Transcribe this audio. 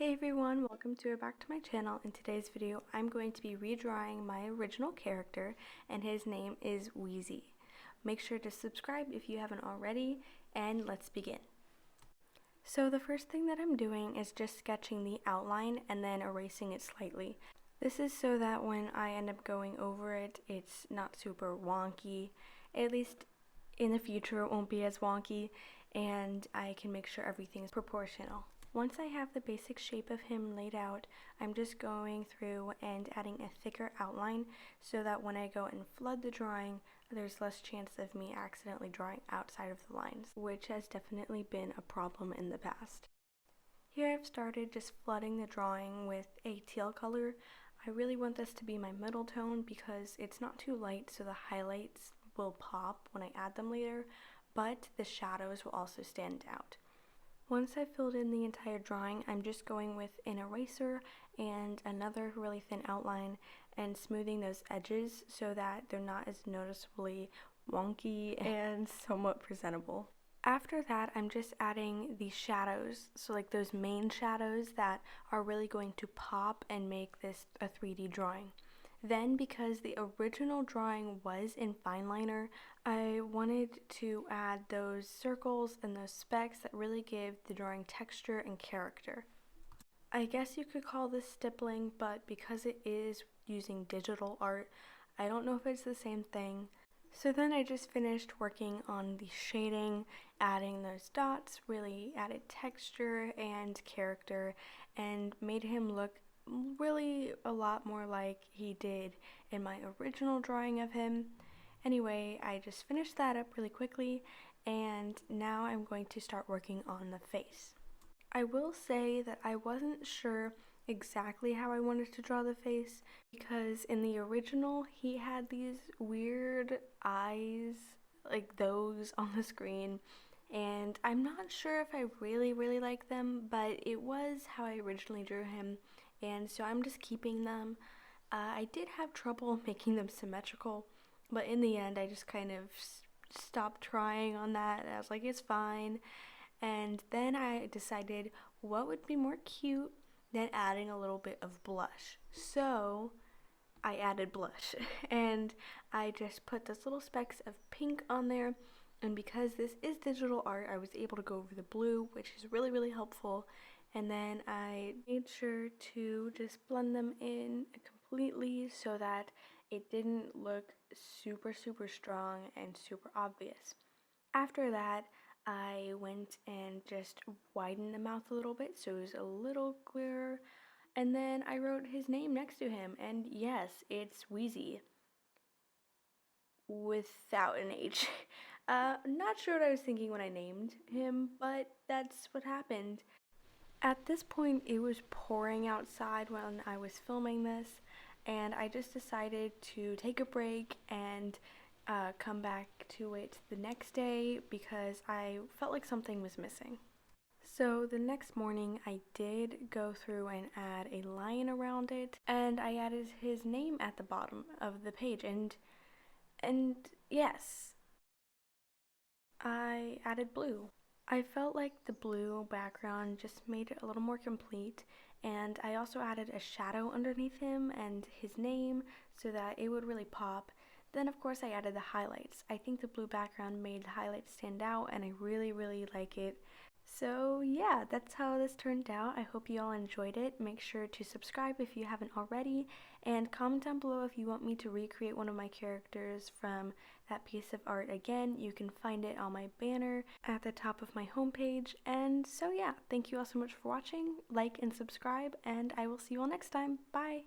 Hey everyone, welcome back to my channel. In today's video, I'm going to be redrawing my original character, and his name is Weezy. Make sure to subscribe if you haven't already, and let's begin. So the first thing that I'm doing is just sketching the outline and then erasing it slightly. This is so that when I end up going over it, it's not super wonky. At least in the future it won't be as wonky, and I can make sure everything is proportional. Once I have the basic shape of him laid out, I'm just going through and adding a thicker outline so that when I go and flood the drawing, there's less chance of me accidentally drawing outside of the lines, which has definitely been a problem in the past. Here I've started just flooding the drawing with a teal color. I really want this to be my middle tone because it's not too light, so the highlights will pop when I add them later, but the shadows will also stand out. Once I've filled in the entire drawing, I'm just going with an eraser and another really thin outline and smoothing those edges so that they're not as noticeably wonky and somewhat presentable. After that, I'm just adding the shadows, so like those main shadows that are really going to pop and make this a 3D drawing. Then, because the original drawing was in fine liner, I wanted to add those circles and those specks that really give the drawing texture and character. I guess you could call this stippling, but because it is using digital art, I don't know if it's the same thing. So then I just finished working on the shading, adding those dots, really added texture and character, and made him look really a lot more like he did in my original drawing of him. Anyway, I just finished that up really quickly, and now I'm going to start working on the face. I will say that I wasn't sure exactly how I wanted to draw the face because in the original he had these weird eyes like those on the screen, and I'm not sure if I really like them, but it was how I originally drew him, and so I'm just keeping them. I did have trouble making them symmetrical, but in the end I just kind of stopped trying on that. I was like, it's fine. And then I decided what would be more cute than adding a little bit of blush. So I added blush and I just put those little specks of pink on there, and because this is digital art, I was able to go over the blue, which is really helpful. And then I made sure to just blend them in completely so that it didn't look super strong and super obvious. After that, I went and just widened the mouth a little bit so it was a little clearer, and then I wrote his name next to him, and yes, it's Weezy without an H. Not sure what I was thinking when I named him, but that's what happened. At this point, it was pouring outside when I was filming this, and I just decided to take a break and come back to it the next day because I felt like something was missing. So the next morning I did go through and add a line around it, and I added his name at the bottom of the page, and yes, I added blue. I felt like the blue background just made it a little more complete, and I also added a shadow underneath him and his name so that it would really pop. Then of course I added the highlights. I think the blue background made the highlights stand out, and I really like it. So yeah, that's how this turned out. I hope you all enjoyed it. Make sure to subscribe if you haven't already, and comment down below if you want me to recreate one of my characters from that piece of art again. You can find it on my banner at the top of my homepage. And so yeah, thank you all so much for watching. Like and subscribe, and I will see you all next time. Bye!